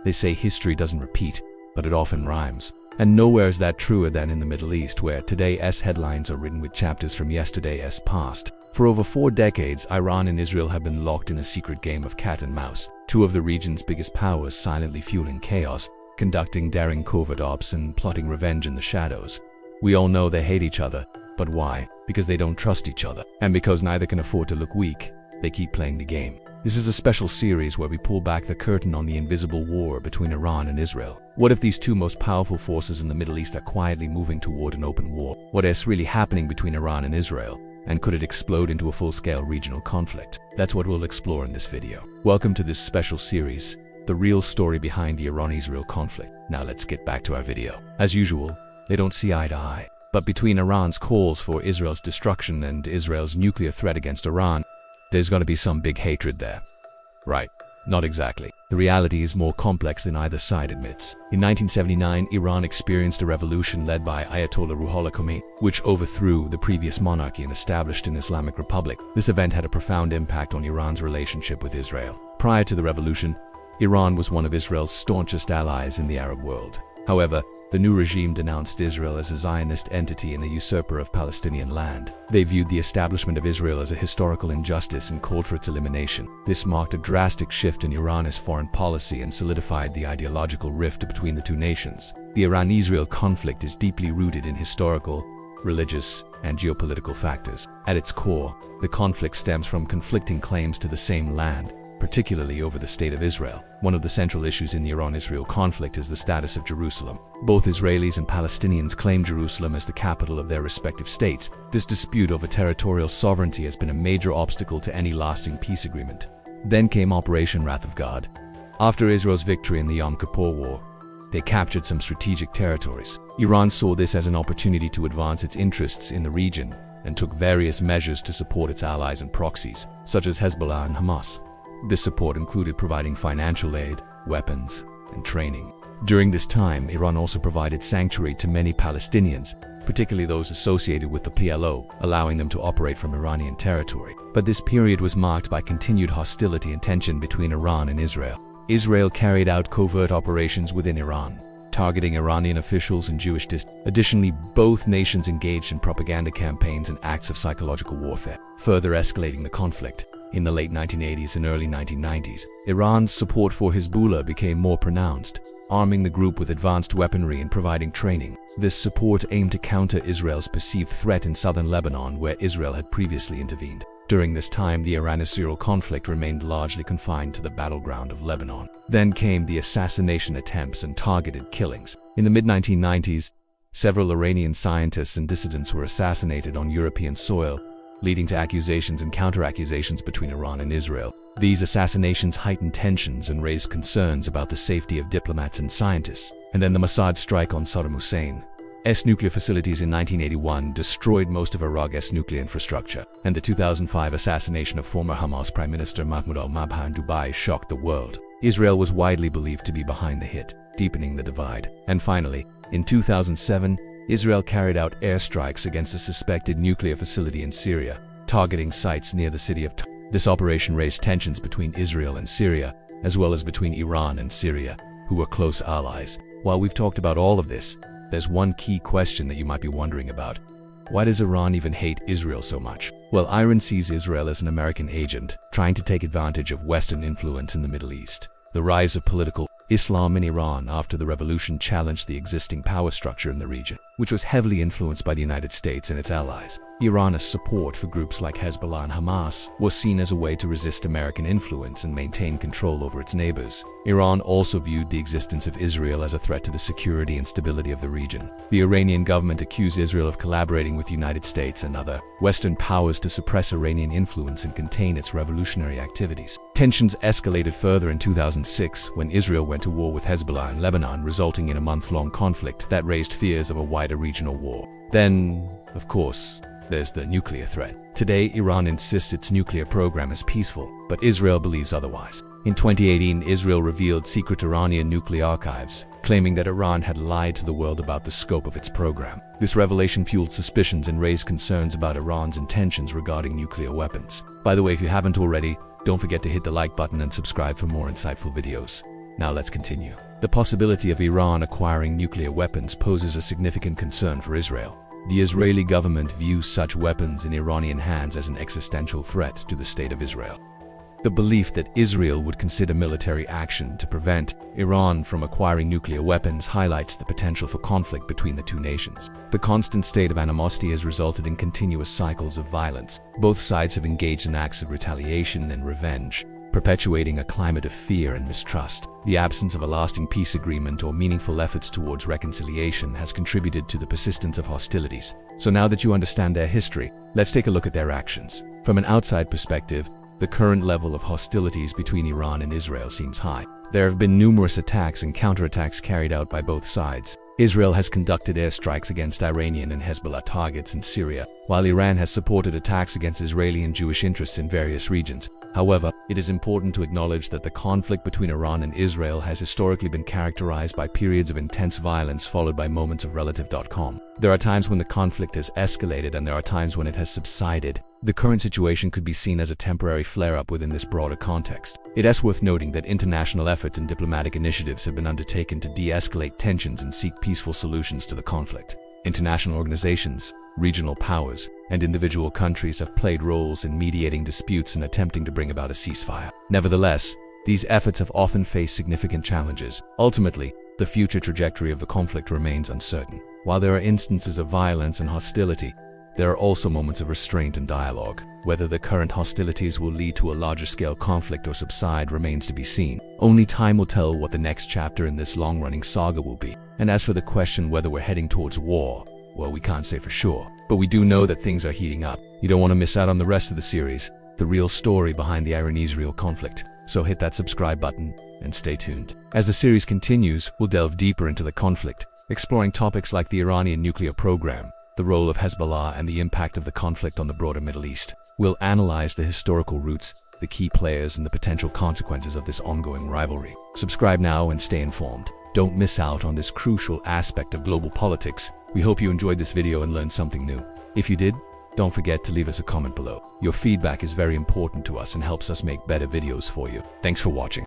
They say history doesn't repeat, but it often rhymes. And nowhere is that truer than in the Middle East, where today's headlines are written with chapters from yesterday's past. For over 4 decades, Iran and Israel have been locked in a secret game of cat and mouse, two of the region's biggest powers silently fueling chaos, conducting daring covert ops and plotting revenge in the shadows. We all know they hate each other, but why? Because they don't trust each other. And because neither can afford to look weak, they keep playing the game. This is a special series where we pull back the curtain on the invisible war between Iran and Israel. What if these two most powerful forces in the Middle East are quietly moving toward an open war? What is really happening between Iran and Israel? And could it explode into a full-scale regional conflict? That's what we'll explore in this video. Welcome to this special series, the real story behind the Iran-Israel conflict. Now let's get back to our video. As usual, they don't see eye to eye. But between Iran's calls for Israel's destruction and Israel's nuclear threat against Iran, there's gonna be some big hatred there. Right, not exactly. The reality is more complex than either side admits. In 1979, Iran experienced a revolution led by Ayatollah Ruhollah Khomeini, which overthrew the previous monarchy and established an Islamic republic. This event had a profound impact on Iran's relationship with Israel. Prior to the revolution, Iran was one of Israel's staunchest allies in the Arab world. However, the new regime denounced Israel as a Zionist entity and a usurper of Palestinian land. They viewed the establishment of Israel as a historical injustice and called for its elimination. This marked a drastic shift in Iran's foreign policy and solidified the ideological rift between the two nations. The Iran-Israel conflict is deeply rooted in historical, religious, and geopolitical factors. At its core, the conflict stems from conflicting claims to the same land, particularly over the state of Israel. One of the central issues in the Iran-Israel conflict is the status of Jerusalem. Both Israelis and Palestinians claim Jerusalem as the capital of their respective states. This dispute over territorial sovereignty has been a major obstacle to any lasting peace agreement. Then came Operation Wrath of God. After Israel's victory in the Yom Kippur War, they captured some strategic territories. Iran saw this as an opportunity to advance its interests in the region and took various measures to support its allies and proxies, such as Hezbollah and Hamas. This support included providing financial aid, weapons, and training. During this time, Iran also provided sanctuary to many Palestinians, particularly those associated with the PLO, allowing them to operate from Iranian territory. But this period was marked by continued hostility and tension between Iran and Israel. Israel carried out covert operations within Iran, targeting Iranian officials and Jewish dissidents. Additionally, both nations engaged in propaganda campaigns and acts of psychological warfare, further escalating the conflict. In the late 1980s and early 1990s, Iran's support for Hezbollah became more pronounced, arming the group with advanced weaponry and providing training. This support aimed to counter Israel's perceived threat in southern Lebanon, where Israel had previously intervened. During this time, the Iran-Israel conflict remained largely confined to the battleground of Lebanon. Then came the assassination attempts and targeted killings. In the mid-1990s, several Iranian scientists and dissidents were assassinated on European soil, leading to accusations and counter-accusations between Iran and Israel. These assassinations heightened tensions and raised concerns about the safety of diplomats and scientists. And then the Mossad strike on Saddam Hussein's nuclear facilities in 1981 destroyed most of Iraq's nuclear infrastructure. And the 2005 assassination of former Hamas Prime Minister Mahmoud al-Mabhouh in Dubai shocked the world. Israel was widely believed to be behind the hit, deepening the divide. And finally, in 2007, Israel carried out airstrikes against a suspected nuclear facility in Syria, targeting sites near the city of This operation raised tensions between Israel and Syria, as well as between Iran and Syria, who were close allies. While we've talked about all of this, there's one key question that you might be wondering about. Why does Iran even hate Israel so much? Well, Iran sees Israel as an American agent, trying to take advantage of Western influence in the Middle East. The rise of political Islam in Iran after the revolution challenged the existing power structure in the region, which was heavily influenced by the United States and its allies. Iran's support for groups like Hezbollah and Hamas was seen as a way to resist American influence and maintain control over its neighbors. Iran also viewed the existence of Israel as a threat to the security and stability of the region. The Iranian government accused Israel of collaborating with the United States and other Western powers to suppress Iranian influence and contain its revolutionary activities. Tensions escalated further in 2006 when Israel went to war with Hezbollah in Lebanon, resulting in a month-long conflict that raised fears of a wider regional war. Then, of course, there's the nuclear threat. Today, Iran insists its nuclear program is peaceful, but Israel believes otherwise. In 2018, Israel revealed secret Iranian nuclear archives, claiming that Iran had lied to the world about the scope of its program. This revelation fueled suspicions and raised concerns about Iran's intentions regarding nuclear weapons. By the way, if you haven't already, don't forget to hit the like button and subscribe for more insightful videos. Now let's continue. The possibility of Iran acquiring nuclear weapons poses a significant concern for Israel. The Israeli government views such weapons in Iranian hands as an existential threat to the state of Israel. The belief that Israel would consider military action to prevent Iran from acquiring nuclear weapons highlights the potential for conflict between the two nations. The constant state of animosity has resulted in continuous cycles of violence. Both sides have engaged in acts of retaliation and revenge, perpetuating a climate of fear and mistrust. The absence of a lasting peace agreement or meaningful efforts towards reconciliation has contributed to the persistence of hostilities. So now that you understand their history, let's take a look at their actions. From an outside perspective, the current level of hostilities between Iran and Israel seems high. There have been numerous attacks and counterattacks carried out by both sides. Israel has conducted airstrikes against Iranian and Hezbollah targets in Syria, while Iran has supported attacks against Israeli and Jewish interests in various regions. However, it is important to acknowledge that the conflict between Iran and Israel has historically been characterized by periods of intense violence followed by moments of relative calm. There are times when the conflict has escalated and there are times when it has subsided. The current situation could be seen as a temporary flare-up within this broader context. It is worth noting that international efforts and diplomatic initiatives have been undertaken to de-escalate tensions and seek peaceful solutions to the conflict. International organizations, regional powers, and individual countries have played roles in mediating disputes and attempting to bring about a ceasefire. Nevertheless, these efforts have often faced significant challenges. Ultimately, the future trajectory of the conflict remains uncertain. While there are instances of violence and hostility, there are also moments of restraint and dialogue. Whether the current hostilities will lead to a larger-scale conflict or subside remains to be seen. Only time will tell what the next chapter in this long-running saga will be. And as for the question whether we're heading towards war, well, we can't say for sure. But we do know that things are heating up. You don't want to miss out on the rest of the series, the real story behind the Iran-Israel conflict. So hit that subscribe button and stay tuned. As the series continues, we'll delve deeper into the conflict, exploring topics like the Iranian nuclear program, the role of Hezbollah, and the impact of the conflict on the broader Middle East. We'll analyze the historical roots, the key players, and the potential consequences of this ongoing rivalry. Subscribe now and stay informed. Don't miss out on this crucial aspect of global politics. We hope you enjoyed this video and learned something new. If you did, don't forget to leave us a comment below. Your feedback is very important to us and helps us make better videos for you. Thanks for watching.